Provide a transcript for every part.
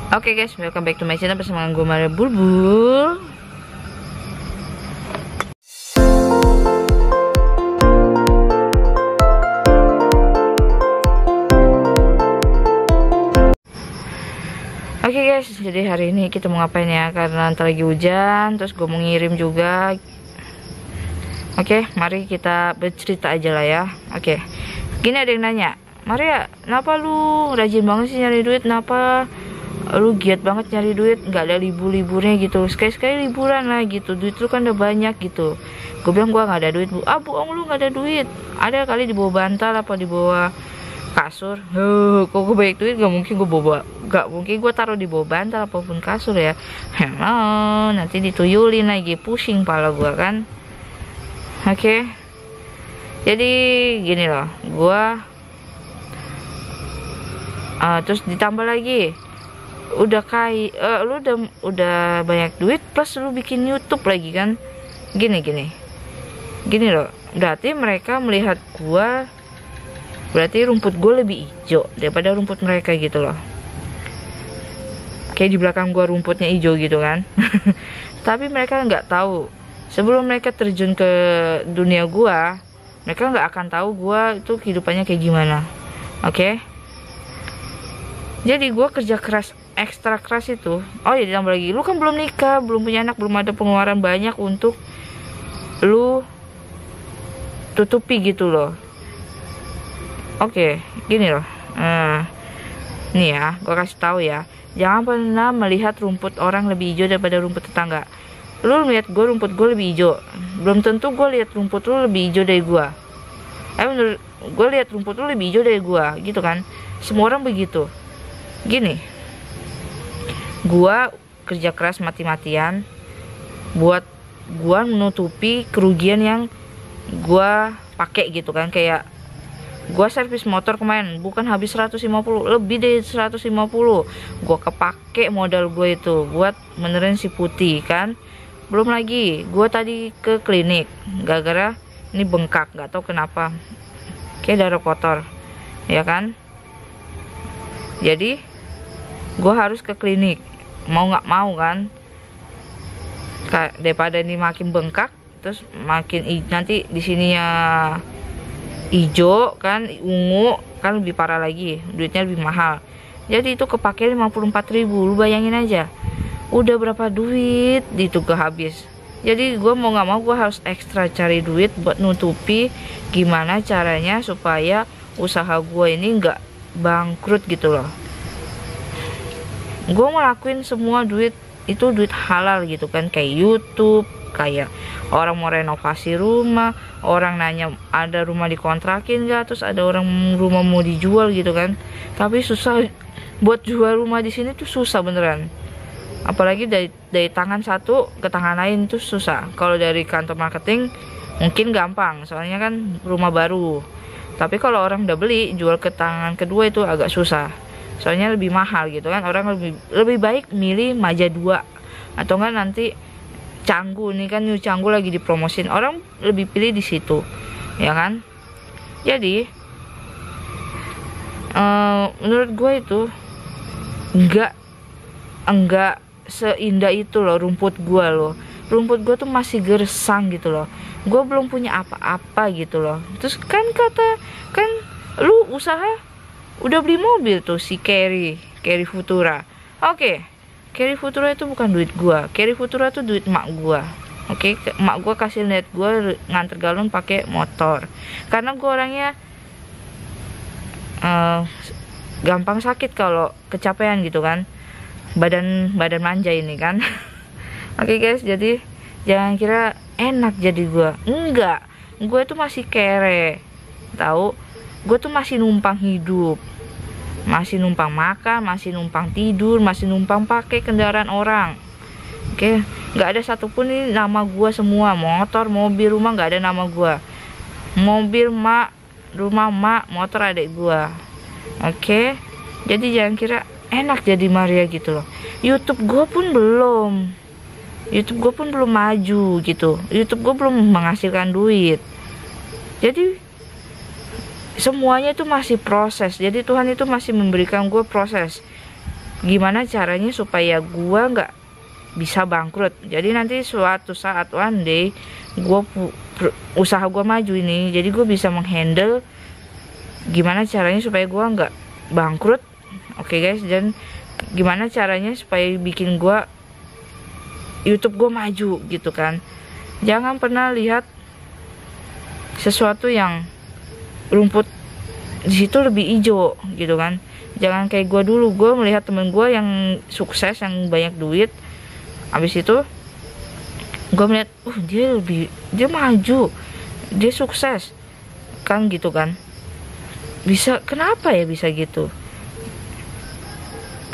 Oke guys, welcome back to my channel bersama gue Maria Bulbul. Oke guys, jadi hari ini kita mau ngapain ya? Karena ntar lagi hujan, terus gue mau ngirim juga. Oke, mari kita bercerita aja lah ya. Oke, gini ada yang nanya, Maria, kenapa lu rajin banget sih nyari duit? Kenapa lu giat banget nyari duit, nggak ada libur-liburnya gitu, sekali-sekali liburan lah gitu, duit lu kan udah banyak gitu. Gue bilang gue nggak ada duit. Bohong lu, nggak ada duit. Ada kali di bawah bantal apa di bawah kasur. Kok gue banyak duit? Gak mungkin gue taruh di bawah bantal apapun kasur ya. Hello, nanti dituyulin lagi, pusing pala gue kan. Oke, jadi gini loh, gue terus ditambah lagi udah lu udah banyak duit plus lu bikin YouTube lagi kan. Gini loh, berarti mereka melihat gua, berarti rumput gue lebih hijau daripada rumput mereka gitu loh. Kayak di belakang gua rumputnya hijau gitu kan. Tapi mereka nggak tahu, sebelum mereka terjun ke dunia gua, mereka nggak akan tahu gua itu kehidupannya kayak gimana. Oke? Jadi gua kerja keras, ekstra keras itu. Oh ya, ditambah lagi, lu kan belum nikah, belum punya anak, belum ada pengeluaran banyak untuk lu tutupi gitu loh. Oke, gini loh. Nih ya, gua kasih tahu ya, jangan pernah melihat rumput orang lebih hijau daripada rumput tetangga. Lu lihat rumput gue lebih hijau, belum tentu gue lihat rumput lu lebih hijau dari gua. Menurut gue lihat rumput lu lebih hijau dari gua, gitu kan? Semua orang begitu. Gini, gua kerja keras mati-matian buat gua menutupi kerugian yang gua pakai gitu kan. Kayak gua servis motor kemarin bukan habis 150, lebih dari 150 gua kepake modal gua itu buat benerin si putih kan. Belum lagi gua tadi ke klinik gara-gara ini bengkak, nggak tahu kenapa, kayak darah kotor ya kan. Jadi gue harus ke klinik, mau nggak mau kan, daripada ini makin bengkak terus makin nanti di sininya hijau kan, ungu kan, lebih parah lagi, duitnya lebih mahal. Jadi itu kepake 54.000. Lu bayangin aja udah berapa duit itu kehabis. Jadi gue mau nggak mau gue harus ekstra cari duit buat nutupi gimana caranya supaya usaha gue ini nggak bangkrut gitu loh. Gue ngelakuin semua duit itu duit halal gitu kan, kayak YouTube, kayak orang mau renovasi rumah, orang nanya ada rumah dikontrakin gak, terus ada orang rumah mau dijual gitu kan. Tapi susah buat jual rumah di sini tuh, susah beneran. Apalagi dari tangan satu ke tangan lain tuh susah. Kalau dari kantor marketing mungkin gampang, soalnya kan rumah baru. Tapi kalau orang udah beli, jual ke tangan kedua itu agak susah, soalnya lebih mahal gitu kan. Orang lebih baik milih Maja 2 atau enggak nanti Canggu. Nih kan New Canggu lagi dipromosin, orang lebih pilih di situ ya kan. Jadi menurut gue itu enggak seindah itu loh rumput gue loh. Rumput gue tuh masih gersang gitu loh, gue belum punya apa-apa gitu loh. Terus kan lu usaha udah beli mobil tuh si Carry Futura. Oke, Carry Futura itu bukan duit gua. Carry Futura itu duit mak gua. Oke, mak gua kasih lihat gua nganter galon pakai motor. Karena gua orangnya gampang sakit kalau kecapean gitu kan. Badan manja ini kan. Oke guys, jadi jangan kira enak jadi gua. Enggak. Gua itu masih kere. Tahu? Gue tuh masih numpang hidup, masih numpang makan, masih numpang tidur, masih numpang pakai kendaraan orang. Oke, nggak ada satupun ini nama gue semua. Motor, mobil, rumah nggak ada nama gue. Mobil mak, rumah mak, motor adik gue. Oke, jadi jangan kira enak jadi Maria gitu loh. YouTube gue pun belum maju gitu. YouTube gue belum menghasilkan duit. Jadi semuanya itu masih proses. Jadi Tuhan itu masih memberikan gue proses. gimana caranya supaya gue nggak bisa bangkrut. Jadi nanti suatu saat one day usaha gue maju ini, jadi gue bisa menghandle gimana caranya supaya gue nggak bangkrut. Oke guys, dan gimana caranya supaya bikin gue YouTube gue maju gitu kan. Jangan pernah lihat sesuatu yang rumput di situ lebih hijau gitu kan. Jangan kayak gue dulu, gue melihat temen gue yang sukses, yang banyak duit, habis itu gue melihat dia maju, dia sukses kan gitu kan. Bisa, kenapa ya bisa gitu?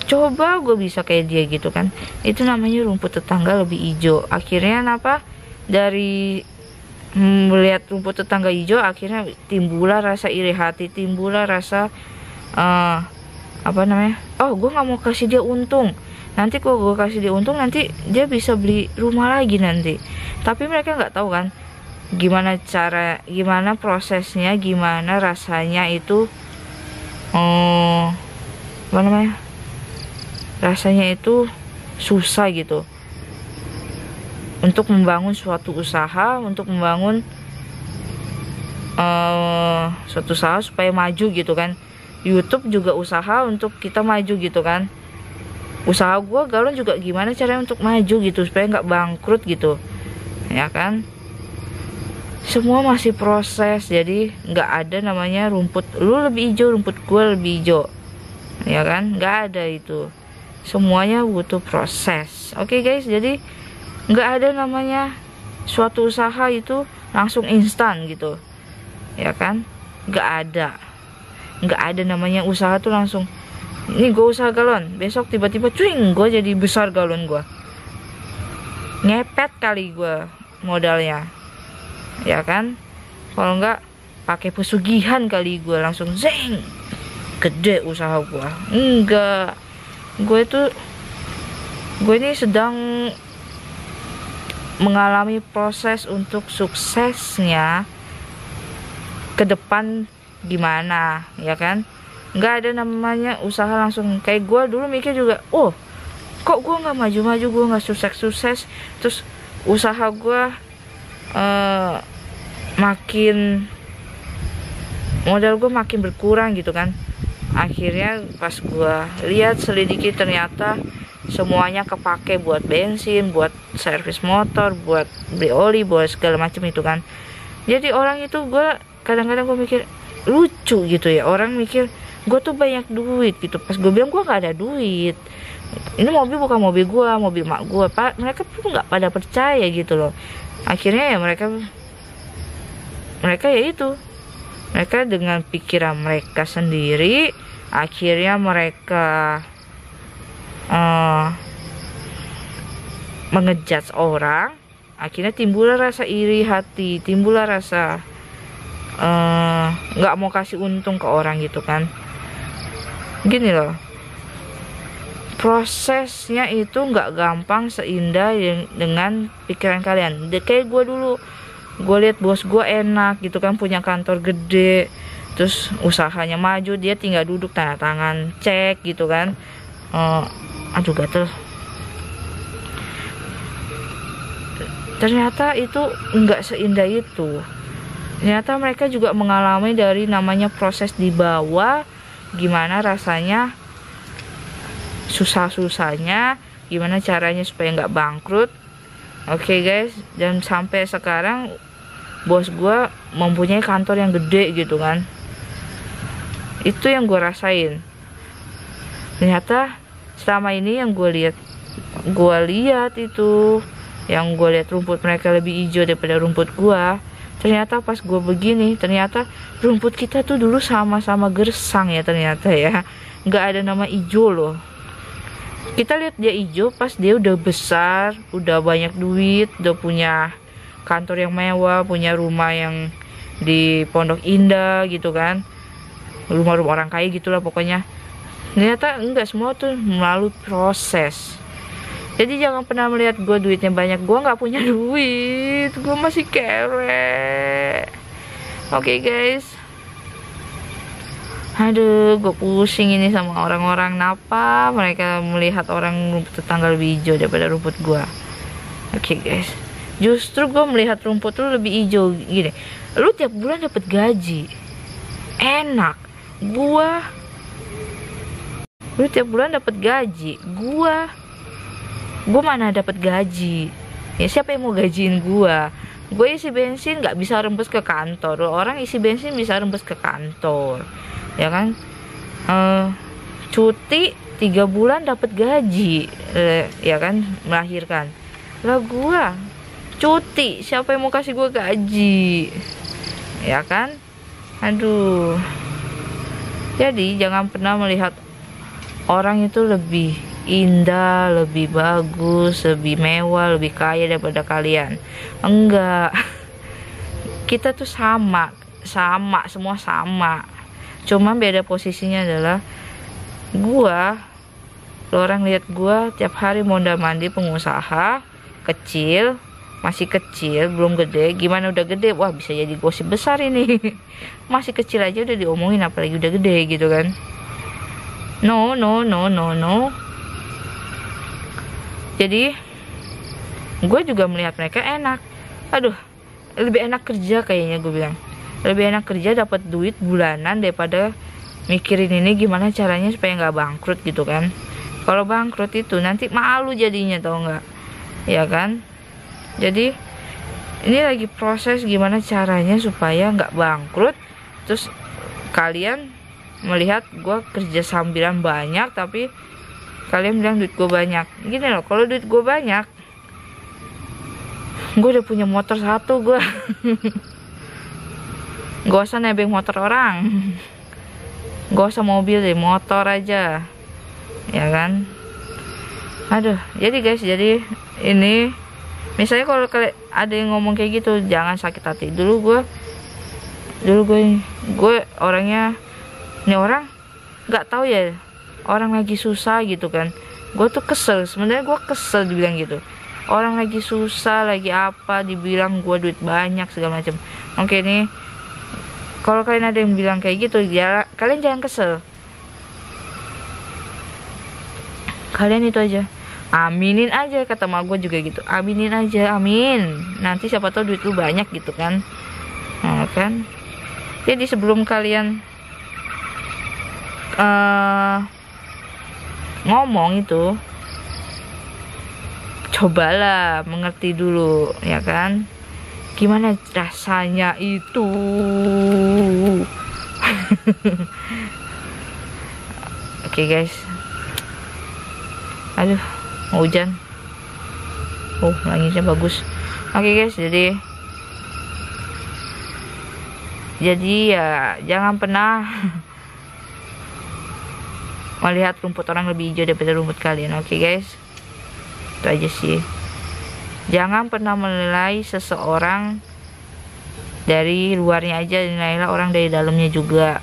Coba gue bisa kayak dia gitu kan. Itu namanya rumput tetangga lebih hijau. Akhirnya apa? Dari melihat rumput tetangga hijau, akhirnya timbullah rasa iri hati, timbullah rasa oh gue nggak mau kasih dia untung. Nanti kalau gue kasih dia untung, nanti dia bisa beli rumah lagi nanti. Tapi mereka nggak tahu kan gimana prosesnya, gimana rasanya itu, rasanya itu susah gitu untuk membangun suatu usaha, untuk membangun suatu usaha supaya maju gitu kan. YouTube juga usaha untuk kita maju gitu kan. Usaha gue Galon juga gimana caranya untuk maju gitu supaya nggak bangkrut gitu ya kan. Semua masih proses, jadi nggak ada namanya rumput lu lebih hijau, rumput gue lebih hijau ya kan, nggak ada itu. Semuanya butuh proses. Oke guys, jadi nggak ada namanya suatu usaha itu langsung instan gitu ya kan. Nggak ada namanya usaha tuh langsung, ini gue usaha galon, besok tiba-tiba cuing gue jadi besar galon gue. Ngepet kali gue modalnya ya kan. Kalau nggak pakai pesugihan kali gue langsung zeng gede usaha gue. Enggak, gue ini sedang mengalami proses untuk suksesnya ke depan gimana ya kan. Nggak ada namanya usaha langsung. Kayak gue dulu mikir juga, oh kok gue nggak maju-maju, gue nggak sukses, terus usaha gue modal gue makin berkurang gitu kan. Akhirnya pas gue lihat selidiki, ternyata semuanya kepake buat bensin, buat servis motor, buat beli oli, buat segala macam itu kan. Jadi orang itu, gue kadang-kadang gue mikir lucu gitu ya, orang mikir gue tuh banyak duit gitu. Pas gue bilang gue nggak ada duit, ini mobil bukan mobil gue, mobil mak gue, mereka pun nggak pada percaya gitu loh. Akhirnya ya mereka ya itu, mereka dengan pikiran mereka sendiri, akhirnya mereka mengejudge orang. Akhirnya timbullah rasa iri hati, timbullah rasa nggak mau kasih untung ke orang gitu kan. Gini loh, prosesnya itu nggak gampang seindah dengan pikiran kalian. Kayak gue dulu, gue lihat bos gue enak gitu kan, punya kantor gede, terus usahanya maju, dia tinggal duduk tanda tangan cek gitu kan. Aduh gatel. Ternyata itu nggak seindah itu. Ternyata mereka juga mengalami dari namanya proses di bawah, gimana rasanya, susah-susahnya, gimana caranya supaya nggak bangkrut. Oke guys, dan sampai sekarang bos gue mempunyai kantor yang gede gitu kan. Itu yang gue rasain. Ternyata selama ini yang gue lihat itu, yang gue lihat rumput mereka lebih hijau daripada rumput gue. Ternyata pas gue begini, ternyata rumput kita tuh dulu sama-sama gersang ya ternyata ya. Nggak ada nama hijau loh. Kita lihat dia hijau pas dia udah besar, udah banyak duit, udah punya kantor yang mewah, punya rumah yang di Pondok Indah gitu kan, rumah-rumah orang kaya gitulah pokoknya. Ternyata enggak, semua tuh melalui proses. Jadi jangan pernah melihat gue duitnya banyak, gue nggak punya duit, gue masih kere. Oke guys, Aduh, gue pusing ini sama orang-orang. Kenapa mereka melihat orang rumput tetangga lebih hijau daripada rumput gue? Oke guys, justru gue melihat rumput lu lebih hijau gini. Lu tiap bulan dapat gaji, enak. Lu tiap bulan dapat gaji, gue mana dapat gaji? Ya siapa yang mau gajiin gue? Gue isi bensin nggak bisa rembes ke kantor. Orang isi bensin bisa rembes ke kantor, ya kan? Cuti 3 bulan dapat gaji, ya kan? Melahirkan. Lah gue cuti, siapa yang mau kasih gue gaji? Ya kan? Aduh. Jadi jangan pernah melihat orang itu lebih indah, lebih bagus, lebih mewah, lebih kaya daripada kalian. Enggak. Kita tuh sama, semua sama. Cuma beda posisinya adalah lo orang lihat gua tiap hari mondar mandi pengusaha kecil, masih kecil, belum gede. Gimana udah gede? Wah, bisa jadi gosip besar ini. Masih kecil aja udah diomongin, apalagi udah gede gitu kan. No. Jadi gue juga melihat mereka enak. Aduh, lebih enak kerja kayaknya, gue bilang. Lebih enak kerja dapat duit bulanan daripada mikirin ini gimana caranya supaya nggak bangkrut gitu kan. Kalau bangkrut itu nanti malu jadinya, tau nggak? Ya kan? Jadi ini lagi proses gimana caranya supaya nggak bangkrut. Terus kalian melihat gue kerja sambilan banyak, tapi kalian bilang duit gue banyak. Gini loh, kalau duit gue banyak, gue udah punya motor 1 gue. Gak usah nebeng motor orang, gak usah mobil deh, motor aja, ya kan? Aduh, jadi guys, jadi ini misalnya kalau ada yang ngomong kayak gitu, jangan sakit hati. Dulu gue orangnya, ini orang nggak tahu ya, orang lagi susah gitu kan. Gue tuh kesel, sebenarnya gue kesel dibilang gitu. Orang lagi susah, lagi apa, dibilang gue duit banyak segala macam. Oke nih, kalau kalian ada yang bilang kayak gitu, ya kalian jangan kesel. Kalian itu aja, aminin aja, kata mak gue juga gitu. Aminin aja, amin. Nanti siapa tahu duit lu banyak gitu kan. Nah, kan. Jadi sebelum kalian ngomong itu, cobalah mengerti dulu, ya kan? Gimana rasanya itu? Oke guys. Aduh, mau hujan. Oh, langitnya bagus. Oke guys, jadi ya jangan pernah melihat rumput orang lebih hijau daripada rumput kalian. Oke guys, itu aja sih. Jangan pernah menilai seseorang dari luarnya aja, nilailah orang dari dalamnya juga.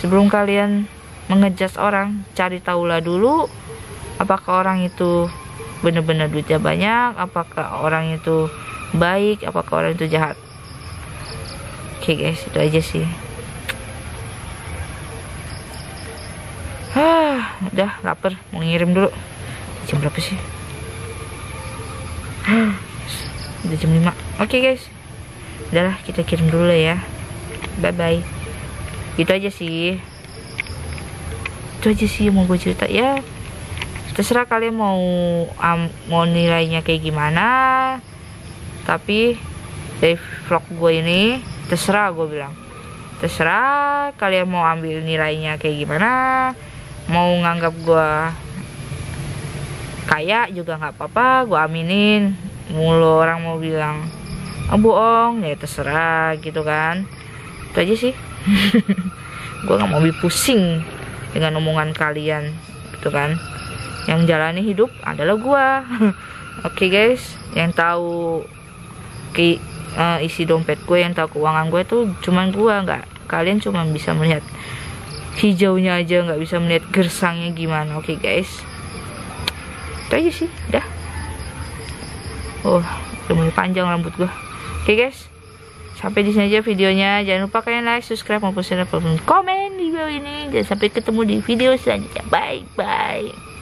Sebelum kalian mengejudge orang, cari tahulah dulu apakah orang itu benar-benar duitnya banyak, apakah orang itu baik, apakah orang itu jahat. Oke guys, itu aja sih. Udah lapar, mau ngirim dulu. Jam berapa sih? Udah jam 5. Oke guys, udahlah, kita kirim dulu ya. Bye bye. Gitu aja sih. Itu aja sih yang mau gue cerita ya. Terserah kalian mau nilainya kayak gimana. Tapi dari vlog gue ini, terserah, gue bilang. Terserah kalian mau ambil nilainya kayak gimana. Mau nganggap gue kaya juga nggak apa-apa, gue aminin. Mulu orang mau bilang bohong, ya terserah gitu kan. Itu aja sih. Gue nggak mau pusing dengan omongan kalian gitu kan. Yang jalani hidup adalah gue. Oke guys, yang tahu isi dompet gue, yang tahu keuangan gue tuh cuman gue, nggak, kalian cuma bisa melihat hijaunya aja, nggak bisa melihat gersangnya gimana. Oke guys, itu aja sih, dah. Oh, udah mulai panjang rambut gue. Oke guys, sampai di sini aja videonya. Jangan lupa kalian like, subscribe maupun share, maupun komen di bawah ini. Dan sampai ketemu di video selanjutnya. Bye bye.